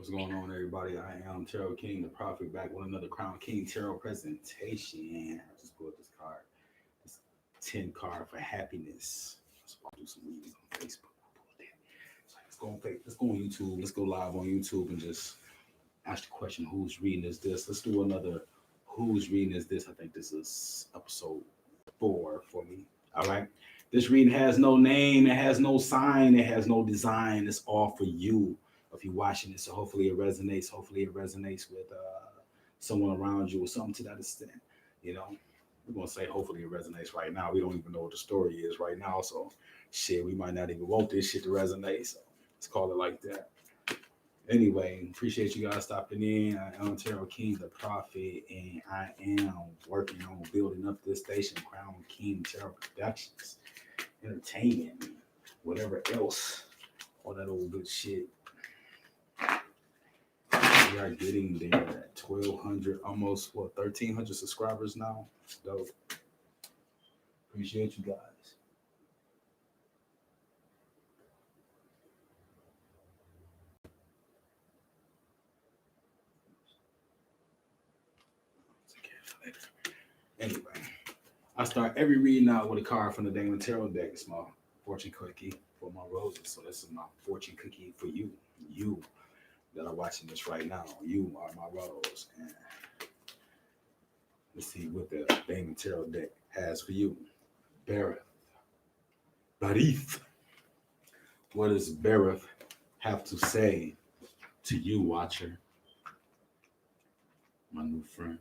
What's going on, everybody? I am Tarot King, the Prophet, back with another Crown King Tarot presentation. I just pulled this card, this 10 card for happiness. Let's do some readings on Facebook. Let's go on YouTube. Let's go live on YouTube and just ask the question: Who's reading is this? Let's do another. Who's reading is this? I think this is episode 4 for me. All right. This reading has no name. It has no sign. It has no design. It's all for you. If you're watching it, so hopefully it resonates. Hopefully it resonates with someone around you or something to that extent. You know, we're gonna say hopefully it resonates right now. We don't even know what the story is right now, so shit, we might not even want this shit to resonate. So let's call it like that. Anyway, appreciate you guys stopping in. I am Tarot King, the Prophet, and I am working on building up this station, Crown King Tarot Productions, entertainment, whatever else, all that old good shit. We are getting there at 1,200, almost 1,300 subscribers now. It's dope. Appreciate you guys. Anyway, I start every reading out with a card from the Damon Tarot deck. It's my fortune cookie for my roses. So this is my fortune cookie for you. You that are watching this right now. You are my rose. And let's see what the Damon Tarot deck has for you. Barith. What does Barith have to say to you, watcher? My new friend.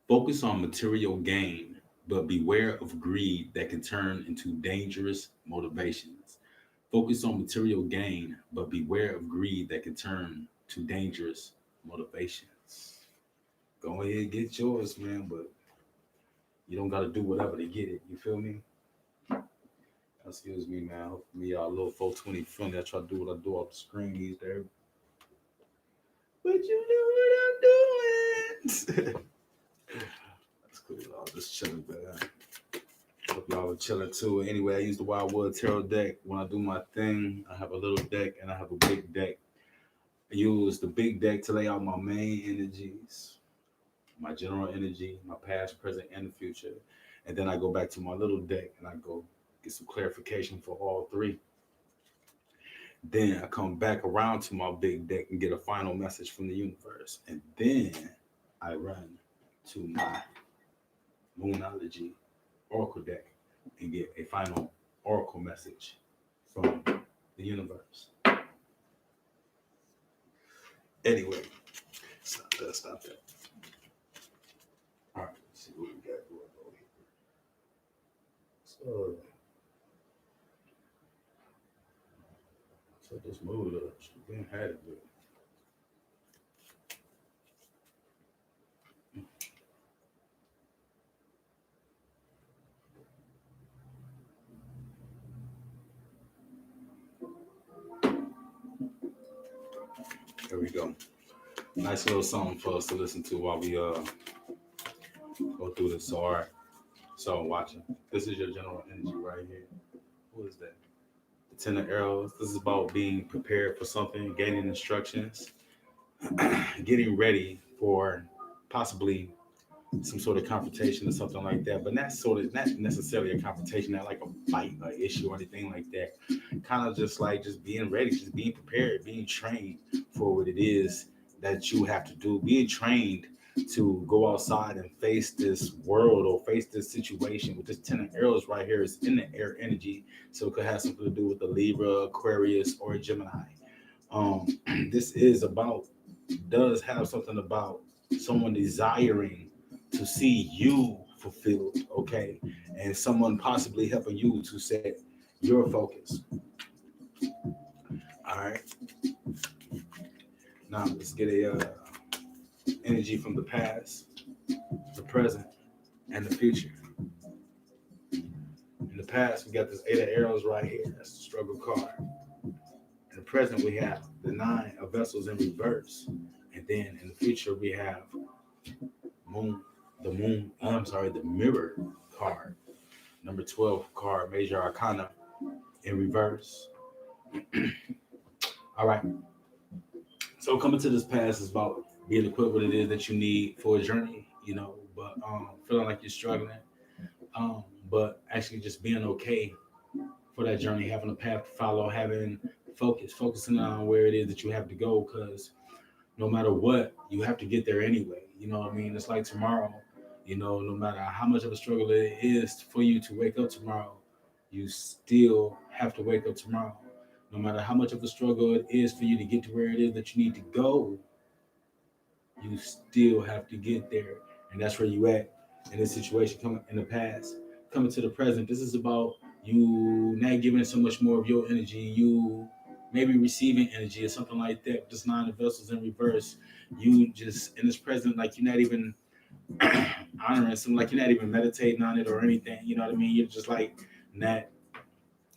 Focus on material gain, but beware of greed that can turn into dangerous motivations. Focus on material gain, but beware of greed that can turn to dangerous motivations. Go ahead and get yours, man, but you don't got to do whatever to get it. You feel me? Excuse me, man. Hopefully, y'all a little 420 friendly. I try to do what I do off the screen these days. But you know what I'm doing. That's cool, y'all. Just chilling, man. Hope y'all are chilling too. Anyway, I use the Wildwood Tarot deck. When I do my thing, I have a little deck and I have a big deck. I use the big deck to lay out my main energies, my general energy, my past, present, and the future. And then I go back to my little deck and I go get some clarification for all three. Then I come back around to my big deck and get a final message from the universe. And then I run to my Moonology Oracle deck and get a final Oracle message from the universe. Anyway, stop that. All right, let's see what we got going on here. So this mood up. She been had it with. There we go. Nice little song for us to listen to while we go through this. So, all right. So watching. This is your general energy right here. What is that? The Ten of Arrows. This is about being prepared for something, gaining instructions, getting ready for possibly some sort of confrontation or something like that, but not necessarily a confrontation, not like a fight, an issue or anything like that. Kind of just like just being ready, just being prepared, being trained for what it is that you have to do, being trained to go outside and face this world or face this situation. With this Ten of Arrows right here is in the air energy, so it could have something to do with the Libra, Aquarius, or Gemini. This does have something about someone desiring to see you fulfilled, okay, and someone possibly helping you to set your focus. All right. Now let's get a energy from the past, the present, and the future. In the past, we got this Eight of Arrows right here. That's the struggle card. In the present, we have the Nine of Vessels in reverse, and then in the future, we have the Mirror card, number 12 card, Major Arcana in reverse. All right. So coming to this past is about being equipped with what it is that you need for a journey, but feeling like you're struggling, but actually just being okay for that journey, having a path to follow, having focusing on where it is that you have to go, because no matter what, you have to get there anyway. You know what I mean? It's like tomorrow, no matter how much of a struggle it is for you to wake up tomorrow, you still have to wake up tomorrow. No matter how much of a struggle it is for you to get to where it is that you need to go, you still have to get there. And that's where you at in this situation coming in the past. Coming to the present, this is about you not giving so much more of your energy, you maybe receiving energy or something like that. Just nine of vessels in reverse. You just in this present, like you're not even honoring something, like you're not even meditating on it or anything. You know what I mean? You're just like not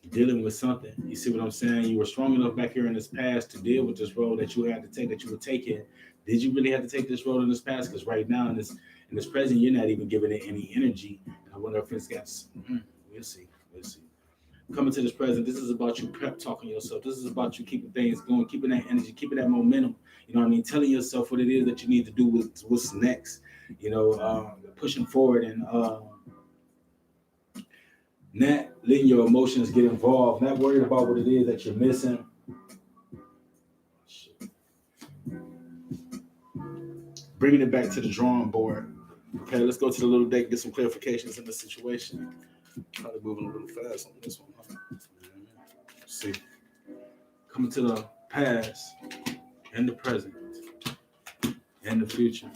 dealing with something. You see what I'm saying? You were strong enough back here in this past to deal with this role that you had to take, that you were taking. Did you really have to take this role in this past? Because right now in this present, you're not even giving it any energy. And I wonder if it's got. We'll see. We'll see. Coming to this present, this is about you prep talking yourself. This is about you keeping things going, keeping that energy, keeping that momentum. You know what I mean? Telling yourself what it is that you need to do with what's next. Pushing forward and not letting your emotions get involved, not worried about what it is that you're missing. Bringing it back to the drawing board. Okay, let's go to the little deck, get some clarifications in the situation. Probably moving a little fast on this one. Let's see. Coming to the past and the present and the future.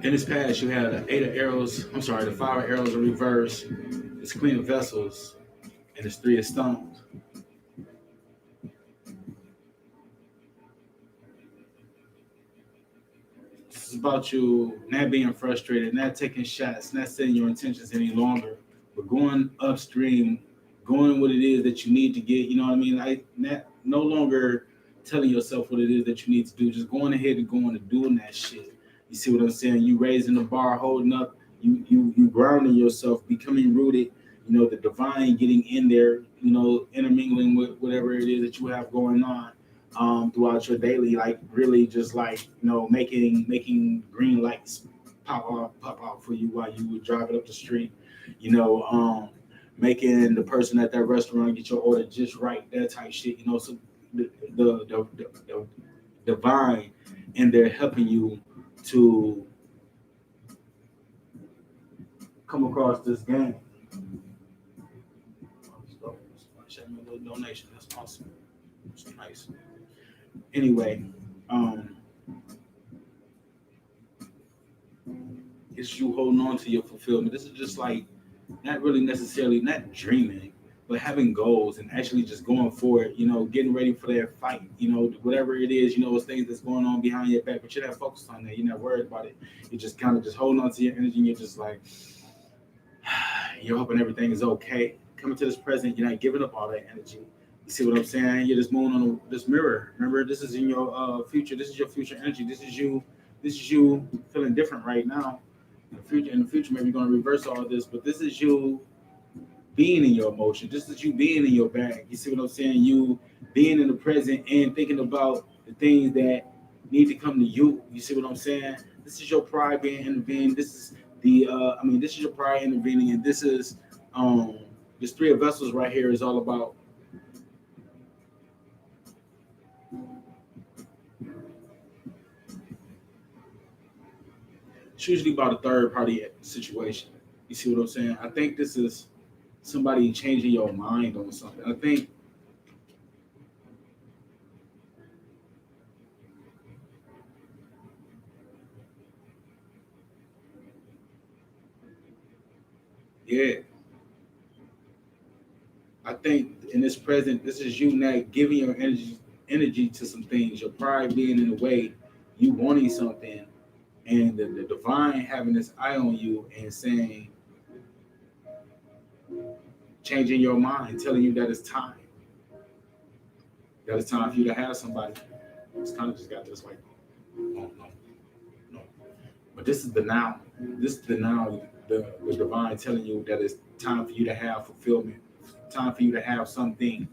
In this past, you had the 8 of arrows. I'm sorry, the 5 of arrows in reverse. It's Queen of Vessels, and it's 3 of stones. This is about you not being frustrated, not taking shots, not setting your intentions any longer, but going upstream, going what it is that you need to get. You know what I mean? Like no longer telling yourself what it is that you need to do. Just going ahead and going and doing that shit. You see what I'm saying? You raising the bar, holding up. You grounding yourself, becoming rooted. The divine getting in there. Intermingling with whatever it is that you have going on throughout your daily, like really just like making green lights pop out for you while you were driving up the street. Making the person at that restaurant get your order just right, that type shit. So the divine and they're helping you to come across this game. Send me a little donation. That's awesome. It's nice. Anyway, it's you holding on to your fulfillment. This is just like not really necessarily not dreaming, but having goals and actually just going for it. Getting ready for that fight. Whatever it is. It's things that's going on behind your back, but you're not focused on that. You're not worried about it. You're just kind of just holding on to your energy. And you're just like you're hoping everything is okay. Coming to this present, you're not giving up all that energy. You see what I'm saying? You're just moving on this mirror. Remember, this is in your future. This is your future energy. This is you. This is you feeling different right now. In the future, maybe you're going to reverse all of this, but this is you being in your emotion. This is you being in your bag. You see what I'm saying? You being in the present and thinking about the things that need to come to you. You see what I'm saying? This is your pride being intervened. This is this is your pride intervening, and this is this 3 of vessels right here is all about it's usually about a third party situation. You see what I'm saying? I think this is somebody changing your mind on something. I think yeah. I think in this present, this is you not giving your energy to some things, your pride being in the way, you wanting something, and the divine having this eye on you and saying, changing your mind, telling you that it's time. That it's time for you to have somebody. It's kind of just got this like, no, no, no. But this is the now. This is the now. The divine telling you that it's time for you to have fulfillment. Time for you to have something.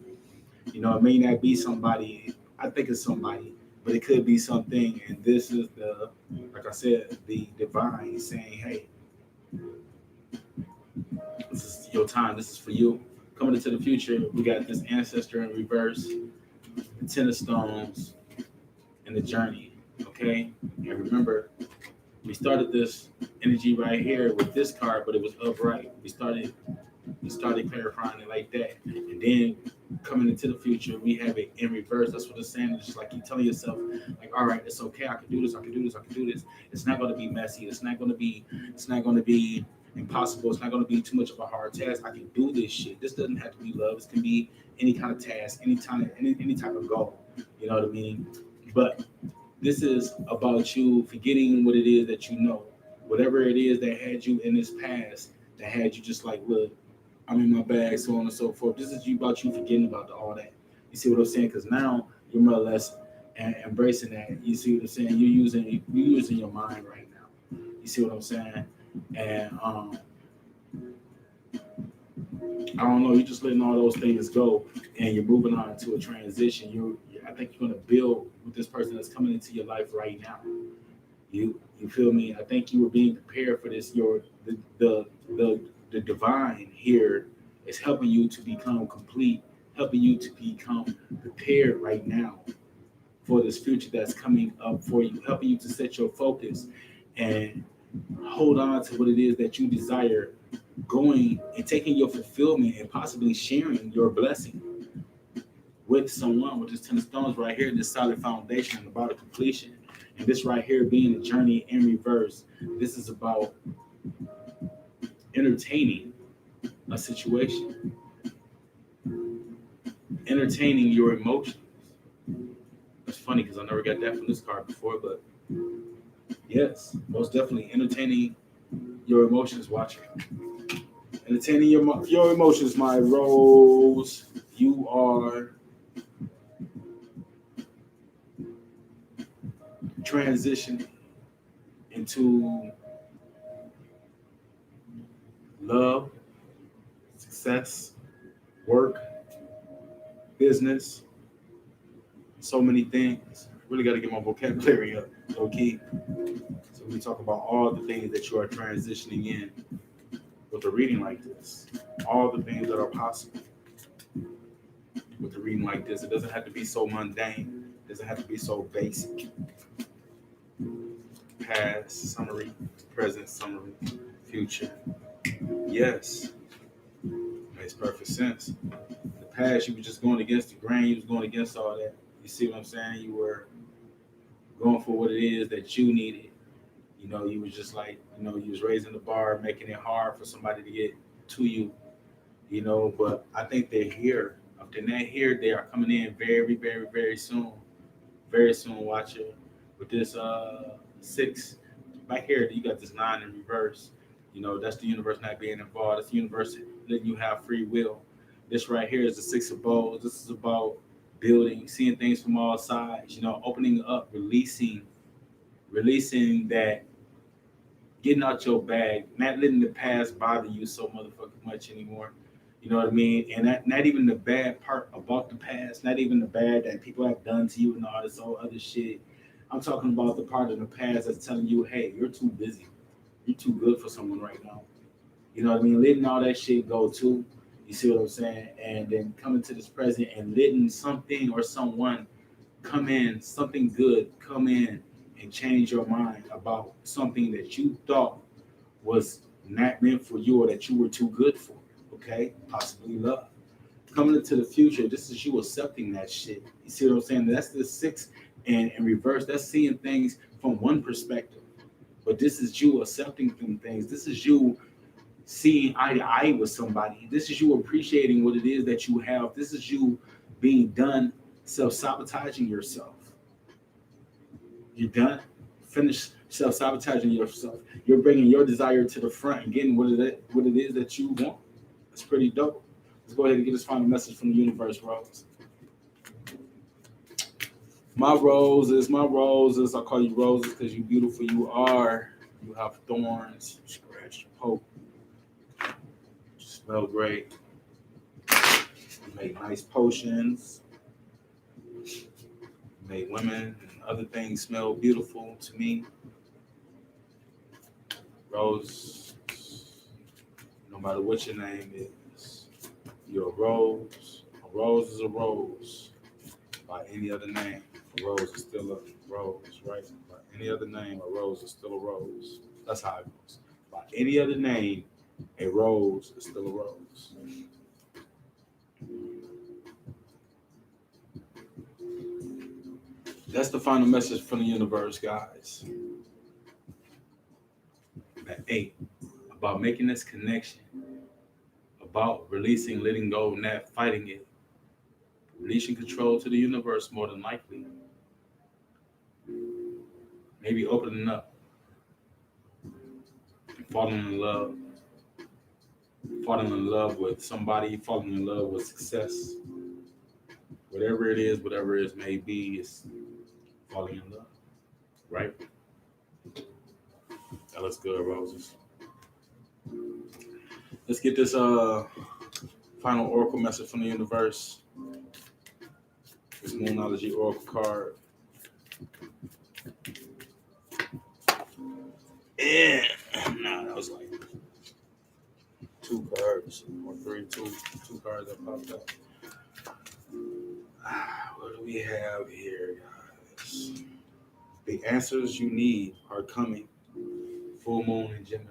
It may not be somebody. I think it's somebody, but it could be something. And this is like I said, the divine saying, "Hey, this is your time. This is for you." Coming into the future, we got this ancestor in reverse, the Ten of Stones, and the journey. Okay, and remember, we started this energy right here with this card, but it was upright. We started clarifying it like that, and then coming into the future, we have it in reverse. That's what it's saying. It's just like you telling yourself, like, all right, it's okay. I can do this. I can do this. I can do this. It's not going to be messy. It's not going to be. It's not going to be impossible. It's not going to be too much of a hard task. I can do this shit. This doesn't have to be love. This can be any kind of task, any type of goal. You know what I mean? But this is about you forgetting what it is that you know. Whatever it is that had you in this past, that had you just like, look, I'm in my bag, so on and so forth. This is about you forgetting about all that. You see what I'm saying? Because now you're more or less embracing that. You see what I'm saying? You're using your mind right now. You see what I'm saying? And I don't know. You're just letting all those things go, and you're moving on to a transition. I think you're going to build with this person that's coming into your life right now. You feel me? I think you were being prepared for this. The divine here is helping you to become complete, helping you to become prepared right now for this future that's coming up for you, helping you to set your focus and hold on to what it is that you desire, going and taking your fulfillment and possibly sharing your blessing with someone with this Ten of Stones right here, this solid foundation and about a completion. And this right here being a journey in reverse. This is about entertaining a situation, entertaining your emotions. It's funny because I never got that from this card before, but yes, most definitely entertaining your emotions, watching. Entertaining your emotions, my Rose. You are transitioning into love, success, work, business, so many things. Really got to get my vocabulary up, okay? So we talk about all the things that you are transitioning in with a reading like this. All the things that are possible with a reading like this. It doesn't have to be so mundane. It doesn't have to be so basic. Past summary, present summary, future. Yes, makes perfect sense. The past, you were just going against the grain. You was going against all that. You see what I'm saying? You were going for what it is that you needed. You was just like, you was raising the bar, making it hard for somebody to get to you. But I think they're here. If they're not here, they are coming in very, very, very soon. Very soon. Watch it with this 6 back here. You got this 9 in reverse. That's the universe not being involved. That's the universe letting you have free will. This right here is the 6 of Bowls. This is about building, seeing things from all sides. Opening up, releasing that, getting out your bag, not letting the past bother you so motherfucking much anymore. You know what I mean? And not even the bad part about the past, not even the bad that people have done to you and all this whole other shit. I'm talking about the part of the past that's telling you, hey, you're too busy. You're too good for someone right now. You know what I mean? Letting all that shit go too. You see what I'm saying? And then coming to this present and letting something or someone come in, something good come in and change your mind about something that you thought was not meant for you or that you were too good for. Okay? Possibly love. Coming into the future, this is you accepting that shit. You see what I'm saying? That's the 6 and in reverse. That's seeing things from one perspective. But this is you accepting some things. This is you seeing eye to eye with somebody. This is you appreciating what it is that you have. This is you being done self-sabotaging yourself. You're done. Finish self-sabotaging yourself. You're bringing your desire to the front and getting what it is that you want. That's pretty dope. Let's go ahead and get this final message from the universe, Rose. My roses, I call you roses because you beautiful you are. You have thorns, you scratch, you poke, you smell great. You make nice potions. You make women and other things smell beautiful to me. Rose, no matter what your name is, you're a rose. A rose is a rose. By any other name, a rose is still a rose, right? By any other name, a rose is still a rose. That's how it goes. By any other name, a rose is still a rose. That's the final message from the universe, guys. At 8, about making this connection, about releasing, letting go, not fighting it, releasing control to the universe more than likely. Maybe opening up and falling in love with somebody, falling in love with success. Whatever it is, whatever it may be, it's falling in love, right? That looks good, roses. Let's get this final oracle message from the universe. This Moonology oracle card. Yeah, nah, that was like 2 cards or 3, two cards that popped up. What do we have here, guys? The answers you need are coming. Full moon in Gemini.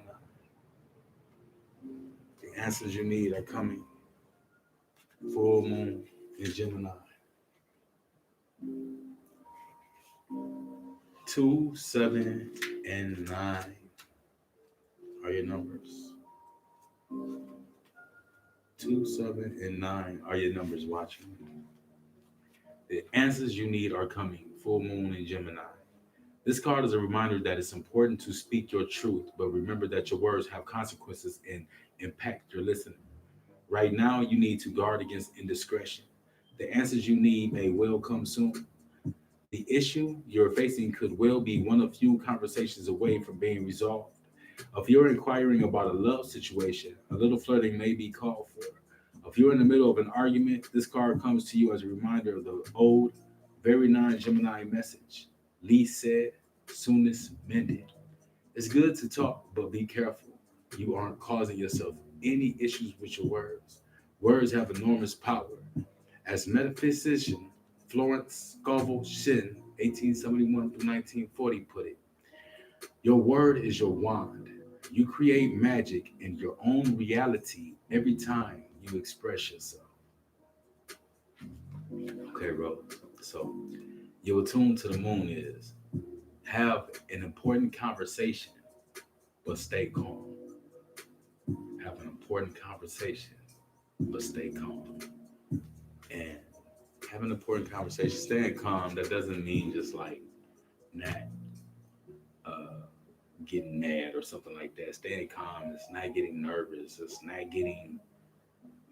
The answers you need are coming. Full moon in Gemini. 2, 7, and 9 are your numbers. 2, 7, and 9 are your numbers watching. The answers you need are coming. Full moon in Gemini. This card is a reminder that it's important to speak your truth, but remember that your words have consequences and impact your listener. Right now, you need to guard against indiscretion. The answers you need may well come soon. The issue you're facing could well be one of few conversations away from being resolved. If you're inquiring about a love situation, a little flirting may be called for. If you're in the middle of an argument, this card comes to you as a reminder of the old, very non-Gemini message. Lee said, soonest mended. It's good to talk, but be careful. You aren't causing yourself any issues with your words. Words have enormous power. As metaphysician Florence Scovel Shin, 1871 through 1940, put it, your word is your wand. You create magic in your own reality every time you express yourself. Okay, Rose. So, your attune to the moon is have an important conversation, but stay calm. Have an important conversation, but stay calm. And have an important conversation, staying calm, that doesn't mean just like not uh, getting mad or something like that. Staying calm is not getting nervous. It's not getting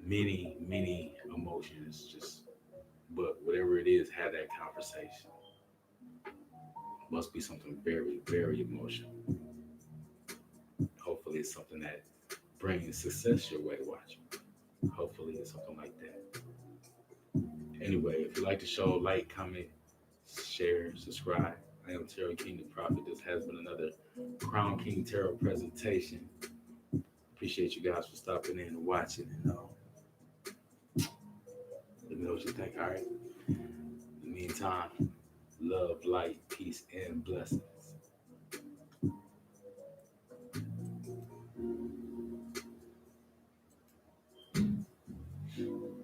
many emotions. Just, but whatever it is, have that conversation. Must be something very emotional. Hopefully, it's something that brings success your way. Watch. Hopefully, it's something like that. Anyway, if you like the show, like, comment, share, subscribe. I am Tarot King the Prophet. This has been another Crown King Tarot presentation. Appreciate you guys for stopping in and watching. And let me know what you think. All right. In the meantime, love, light, peace, and blessings.